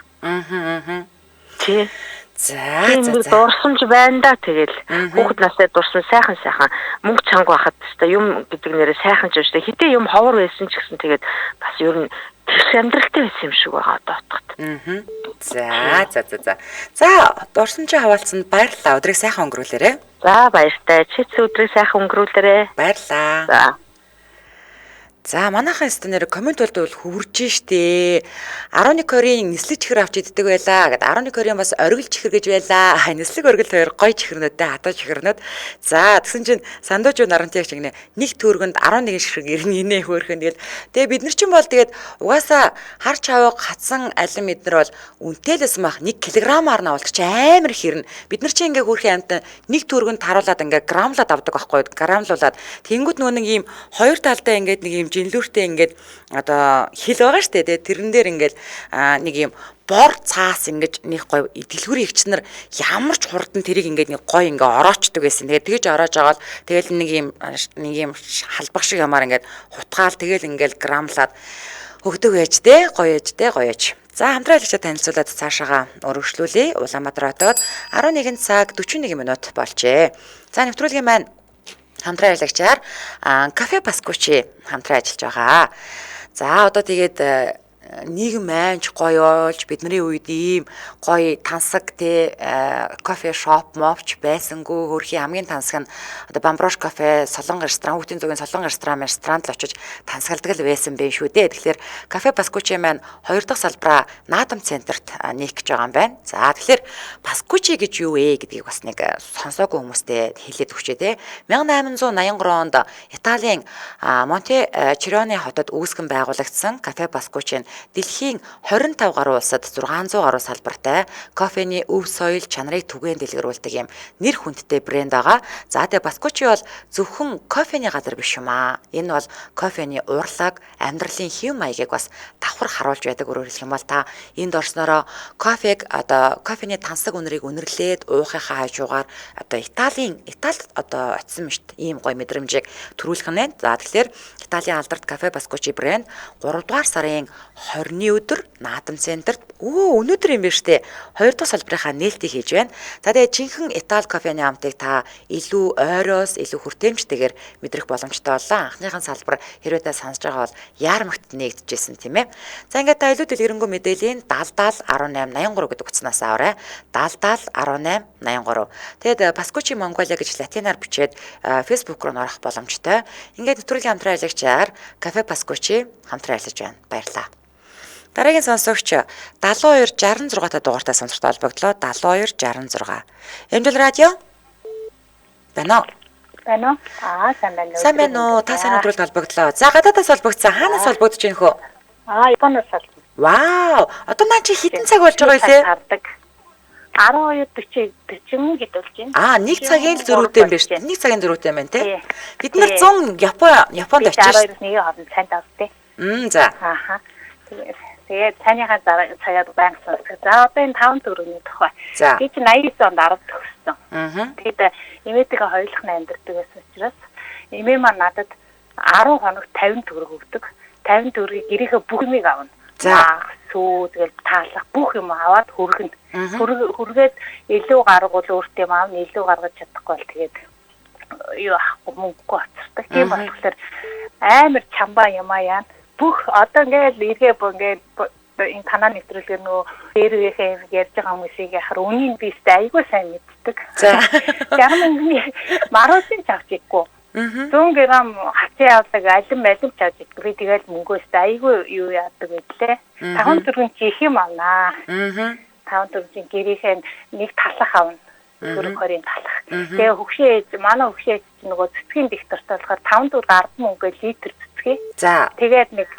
Тий. За. Дурсамж байна да тэгэл. Хүүхэд настай дурсан сайхан мөнгө чанга байхад та юм гэдэг нэрээ сайхан ч шүү дээ. Хитэ юм ховор байсан ч гэсэн тэгээд бас ер нь тэгш амьдралтай байсан юм шиг байгаа одоо утгад. За. За, дурсамжаа хаваалцсанд баярлалаа. Өдрийг сайхан өнгөрүүлээрэй. За, баяртай. Чиц өдрийг сайхан өнгөрүүлээрэй. Баярлалаа. За. За манайхан стенер коммент болдог бол хөвөрж штэ. 11 корийн нислэг чихэр авч иддэг байлаа гэд 11 корийн бас оргил чихэр гэж байлаа. Нислэг оргил хоёр гоё чихэрнүүдтэй хатуу чихэрнүүд. За тэгсэн чинь сандуужуу нарантай яг чигнэ нэг төгрөгөнд 11 ширхэг ирнэ хөөхөн тэгэл. Тэгээ бид нар ч юм бол тэгээд угаасаа хар чавга хатсан алим эднэр бол үнтээлээс мах 1 кг-аар навалч амар хэрнэ. Бид нар чи ингээ хөөрхөн амт нэг төгрөгөнд таруулаад ингээ грамлаад авдаг байхгүй грамлуулаад тэнгууд нөгөө нэг ийм хоёр талдаа ингээд нэг ийм жинлүүртэй ингээд одоо хил байгаа штэ тэгээ тэрэн дээр ингээд нэг юм бор цаас ингэж нэг гоё дэлгүүрийн эгчнэр ямар ч хурдан тэрийг ингээд нэг гоё ингээ ороочдөг байсан. Тэгээ тэгж ороож байгаа л тэгэл нэг юм халбах шиг ямаар ингээд хутгаал тэгэл ингээл грамлаад өгдөг байж тэ гоё ээж. За хамтран ажиллаж танилцуулаад цаашаага өргөжлүүлье. Улаанбаатар хотод 11 цаг 41 минут болжээ. За нэвтрүүлгийн маань хамтран ажиллагчаар кафе Паскучи хамтран ажиллаж байгаа. За одоо тэгээд нийгэм маань гоё болж бидний үед ийм гоё тансаг те кофе шоп мовч байсангүй хөрхийн хамгийн тансаг нь одоо Бамброш кафе Солон ресторан хүүхдийн зүгийн Солон ресторанд л очиж тансгалдаг л байсан байх шүү дээ. Тэгэхээр кафе Паскучи маань 2 дахь салбараа Наадам центрт нээх гэж байгаа юм байна. За тэгэхээр Паскучи гэж юу вэ гэдгийг бас нэг сонсоогүй хүмүүстэй хэлээд өгчээ те. 1883 онд Италийн Монте Чироны хотод үүсгэн байгуулагдсан кафе Паскучи дэлхийн 25 гаруй улсад 600 гаруй салбартай кофений өв соёл чанарыг түгээн дэлгэрүүлдэг юм нэр хүндтэй брэнд байгаа. За тэгээ Паскучи бол зөвхөн кофений газар биш юм аа. Энэ бол кофений урлаг, амьдралын хэв маягийг бас давхар харуулж байдаг. Өөрөөр хэлэх юм бол та энд орсноороо одоо кофений тансаг үнэрийг үнэрлээд уухынхаа хажуугаар одоо Италид одоо очсон мэт ийм гоё мэдрэмжийг төрүүлэх нь байна. За тэгэхээр Италийн алдарт кафе Паскучи брэнд 3 дугаар сарын 20-ны өдөр Наадам центрт өнөөдөр юм байна штэ 2 дахь салбарынхаа нээлтийг хийж байна. За тэгээ жинхэнэ Итали кофений амтыг та илүү ойроос илүү хүртээмжтэйгээр мэдрэх боломжтой боллоо. Анхныхын салбар хэрвээ та сонсож байгаа бол яармагт нэгдэжсэн тийм ээ. За ингээд та илүү дэлгэрэнгүй мэдээллийн 70 1883 гэдэг утаснаас аваарай. 70 1883. Тэгээд Паскучи Монголиа гэж латинаар бичээд Facebook руу орох боломжтой. Ингээд нэвтрүүлгийн хамтран ажиллагчаар кафе Паскучи хамтран ажиллаж байна. Баярлалаа. Дараагийн сонсогч 7266 та дугаартай сонсогчтой холбогдлоо. 7266. Эмжил радио. Байна уу? Сайн байна уу? Сайн байна уу? Та сайн өдрөлд холбогдлоо. За гадаадаас холбогдсон. Хаанаас холбогдож байна хөө? Японоос холбогдсон. Вау! Одоо маань чи хэдэн цаг болж байгаа вэ? 12:40 гээд болж байна. 1 цагийн л зөрүүтэй юм байна шүү дээ. 1 цагийн зөрүүтэй юм байна те. Бид нар 100 Японд очиж шүү. 12-ны хооронд цанд авдээ. За. Тэгээд цааныхаа цагаад банк сонсох. За одоо энэ 5 төгрөгийн тухай. Би чи 89 онд 10 төгссөн. Тэгээд эмээтэйгээ хоёулахна амьдэрдэг байсан учраас эмээ маань надад 10 хоног 50 төгрөг өгдөг. 50 төгрөгийг гэрийнхээ бүх юмыг авна. За сүү тэгэл таалах бүх юм аваад хөргөн. Хөргээд илүү гаргуул өөртөө аавна илүү гаргаж чадахгүй бол тэгээд юу ахгүй мөнгөгүй оцордог. Тийм болохоор амар чамбаа юмаа яа. Бүх одоо ингээд эргээ ингээд энэ танаа нэвтрүүлгээр нөө дээрвэхээ ярьж байгаа хүмүүсийг яхаар үнийн бийстэй айгүй сайн мэддэг. За. Ямар маруусын чавчиггүй. 100 г хацаа явдаг алим чавж идэх. Би тэгэл мөнгөөс айгүй юу яадаг гэдлээ. 5 төгрөг чи их юм авнаа. 5 төгрөгийн гэрийнхээ нэг талах авна. Хөрөг хорийн талах. Тэгээ манай хөгшөө чинь нөгөө цэцгийн дэх дуртай болохоор 5 төгрөг 10 мөнгө литр цэцгээ. За. Тэгээд нэг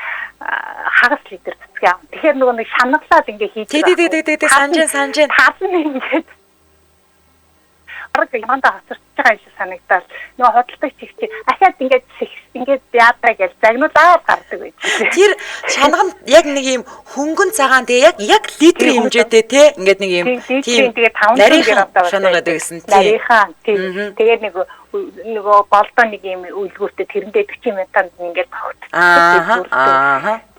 хагас литр цэцгээ авна. Тэгэхээр нөгөө нэг шанаглаад ингээ хийж байгаа. Санж. Таарсан ингээд яманда хацарч байгаа юм шиг санагдаад нөгөө хөдөлтөг чигчээ ахаад ингээд яадраа гэж загнуулаад гардаг байж. Тэр шанаг нь яг нэг юм хөнгөн цагаан тэгээ яг литрийн хэмжээтэй те ингээд нэг юм тийм тэгээ 5 грамтай шанаг байдаг гэсэн тийм. Нарийнхаа тийм тэгээд нөгөө болдоо нэг юм үлгүүртэй тэрэндээ 40 минутанд ингээд тогтдог.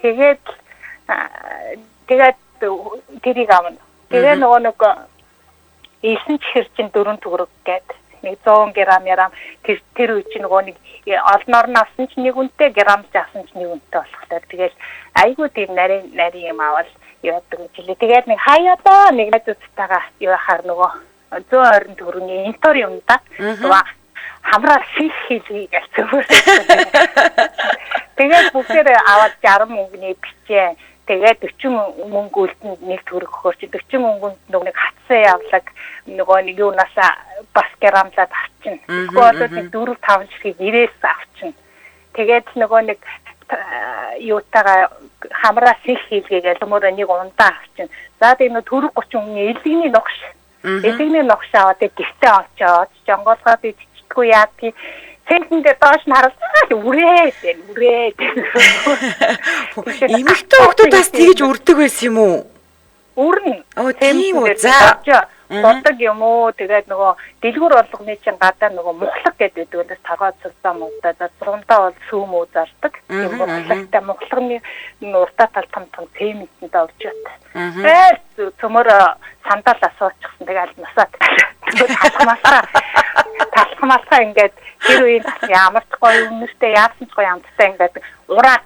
Тэгээд тэрийг авна. Тэгээ нөгөө ийсэн чихэр чинь 4 төгрөг гээд нэг 100 грамм тэр үе чинь нөгөө нэг олноор нь авсан чинь нэг үнэтэй грамм авсан чинь нэг үнэтэй болохтой. Тэгэл айгүй тийм нарийн юм авал явдаг юм жилээ. Тэгээд нэг хаяада нэг найзуудтайгаа явахаар нөгөө 120 төгрөгийн интор юм да. Хамраа хийлгээ гэж зөвхөн. Тэгээд бүгдээр аваад 60 мөнгөний бичээ. Тэгээд 40 мөнгө үлдэнд нэг төгрөг өгөхөөр чи 40 мөнгөнд нөгөө нэг хатсан явлаг нөгөө нэг юунасаа бас грамлаад авчин. Тэгвэл нэг 4-5 жилийн ирээс авчин. Тэгээд нөгөө нэг юутаага хамраас их хийлгээгээл өмөрөө нэг ундаа авчин. За тэгээд нөгөө төгрөг 30 мөнгөний элдэгний ногш. Элдэгний ногш аваад гэртээ очоод жонгоолгоо би чичтгүй яадгийг цэнтэндээ доош нь хараад үрээд. Эмэгтэй хүмүүсээс тэгж үрдэг байсан юм уу? Үрнэ. Тийм үү. За. Бодог юм уу? Тэгээд нөгөө дэлгүүр болгоны чинь гадаа нөгөө мухлаг гэдэг үгээс торгоод цуглаа муудаа. Зургандаа бол сүүмүү зардаг. Тийм мухлагтай мухлагны уртаа тал том цементтэй овж бат. Цөмөр сандал асуучихсан. Тэгээд насаад талхмалхаа ингээд тэр үеийн ямар ч гоё үнэртэй яасан ч гоё амттай ингээд ураад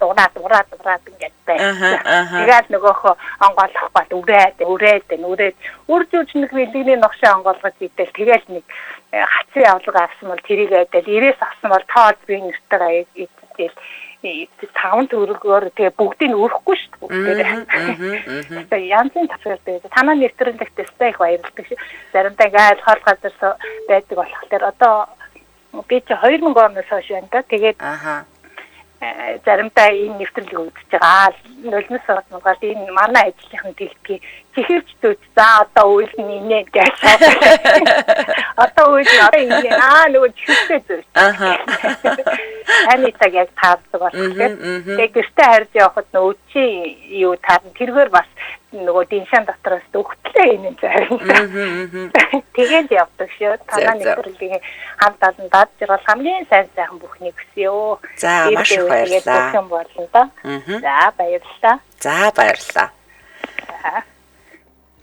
ингээд байсан. Тэгээд нөгөөхөө онгоолгохгүй үрээд үржүүлж нэг бэлгэний ногшоо онгоолгож идэл тэгэл нэг хацсан явлага авсан бол тэрийг айдал ирээс авсан бол тоол би нэртэйгээ идэл 5 төгрөгөөр тэгээ бүгдийг өрөхгүй шүү дээ. Тэгээ янзын тасгалтай. Танаа нэвтрүүлэгтээ их баярлалдаг шүү. Заримдаа ингээд хол газар байдаг болохоор одоо би чи 2000 оноос хойш байна да. Тэгээд заримдаа энэ нэвтрүүлгийг үзэж байгаа. Нулимс суудгаар энэ манай ажлынхан дэлхий чихэрч дүүж за одоо үйл нь инээ гэж. Одоо үйл нь нөгөө чихэрчээ дүүж. Таны цаг яг таардаг болохоор тэгээд гэртээ харж явахад нөгөө чи юу таарна тэргээр бас нөгөө диншан дотроос өгтлээ энэ зарим. Тэгээд явдаг шүү. Танаа нэвтрүүлгийн хамт олон дад зэрэг хамгийн сайхан бүхнийг өсөё. За маш их баярлалаа. За баярлалаа. За баярлалаа.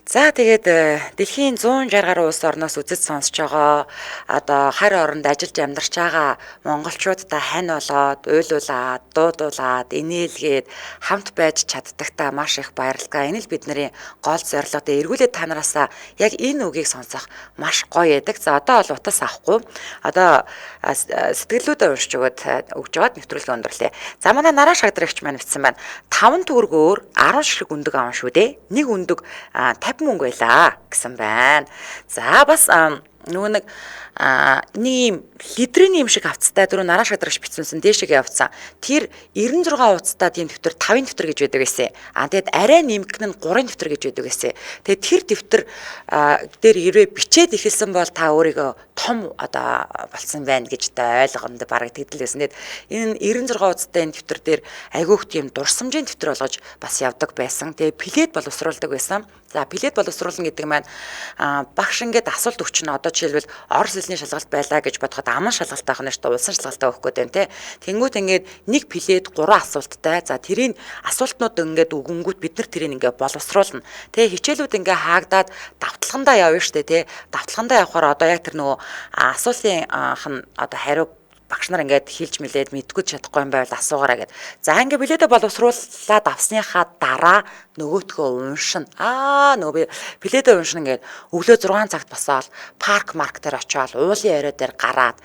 За тэгээд дэлхийн 160 гаруй улс орноос үзэж сонсож байгаа одоо харь оронд ажиллаж амьдарч байгаа монголчуудаа хань болоод уйлуулад дуудуулад инээлгээд хамт байж чаддагтаа маш их баярлалаа. Энэ л бидний гол зорилго. Тэгээд эргүүлээд та нараасаа яг энэ үгийг сонсох маш гоё яадаг. За одоо бол утас авахгүй. Одоо сэтгэлдээ уншиж өгж байгаад нэвтрүүлгээ өндөрлөө. За манай нараа шагдрагч маань бичсэн байна. 5 төгрөгөөр 10 ширхэг өндөг аван шүү дээ. Нэг өндөг 50 мөнгө байлаа гэсэн байна. За бас нөгөө нэг ийм литрийн юм шиг авцтай дөрөв нараа шадрагч бичсэнсэн дээшээ явцсан. Тэр 96 уцтай тийм дэвтэр 5 дэвтэр гэж байдаг байсан. Тэгээд арай нэмгэн нь 3 дэвтэр гэж байдаг байсан. Тэгээд тэр дэвтэр дээр хэрвээ бичээд ихэлсэн бол та өөрийгөө том одоо болсон байна гэж та ойлгомд бараг тэгдэл байсан. Тэгээд энэ 96 уцтай энэ дэвтэр дээр айгүйх тийм дурсамжийн дэвтэр болгож бас явдаг байсан. Тэгээд плед боловсруулдаг байсан. За плед боловсруулна гэдэг маань багш ингээд асуулт өгчнө. Одоо жишээлбэл орос хэлний шалгалт байлаа гэж бодоход аман шалгалт авах нь шүү дээ. Улсын шалгалтаа өгөх гээд байна те. Тэнгүүт ингээд нэг плед 3 асуулттай. За тэрийн асуултнууд ингээд өгөнгүүт бид нар тэрийг ингээд боловсруулна. Тэ хичээлүүд ингээд хаагдаад давталгандаа явна шүү дээ те. Давталгандаа явахаар одоо яг тэр нөгөө асуултын одоо хариу багш нар ингээд хэлж мэлээд мэдгүй чадахгүй юм байвал асуугаараа гэд. За ингээд билетээ боловсруулаад авсныхаа дараа нөгөөтгөө уншина. Нөгөө билетээ уншина ингээд өглөө 6 цагт босоод парк марк дээр очиод уулын орой дээр гараад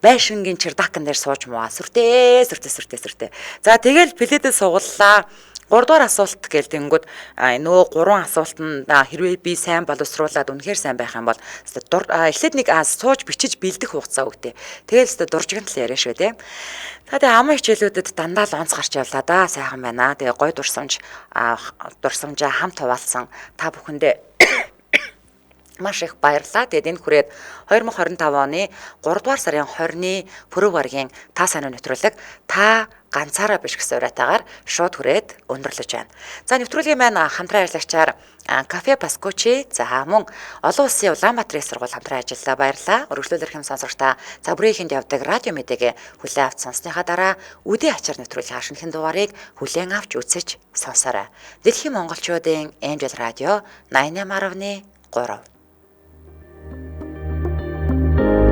байшингийн чердакн дээр сууж муу сүртээ. За тэгэл билетээ сугаллаа. 3 дугаар асуулт гээл тэнгүүд нөгөө 3 асуултанд хэрвээ би сайн боловсруулад үнэхээр сайн байх юм бол эхлээд нэг сууж бичиж бэлдэх хугацаа өгдөө. Тэгээл дуржигнт л яриа шүү те. За тэгээ амын хичээлүүдэд дандаа л онц гарч явлаа да. Сайхан байна. Тэгээ гой дурсамжаа хамт хуваалцсан та бүхэндээ маш их баярлалаа. Тэгээд энэ хүрээд 2025 оны 3 дугаар сарын 20-ны пүрэв гарагийн та сайн нэвтрүүлэг та ганцаараа биш гэсэн уриатаагаар шууд хүрээд өндөрлөж байна. За нэвтрүүлгийн маань хамтран ажиллагчаар Кафе Паскучи за мөн олон улсын Улаанбаатарын сургууль хамтран ажиллаа. Баярлалаа. Өргөжлүүлэх юм сонсогчдаа Цагбрийнхинд явдаг радио мэдээгээ хүлээн авч сонссныхаа дараа үдээ ачаар нэвтрүүлгийн шинэхэн дугаарыг хүлээн авч үзэж сонсоорой. Дэлхийн монголчуудын Angel Radio 88.3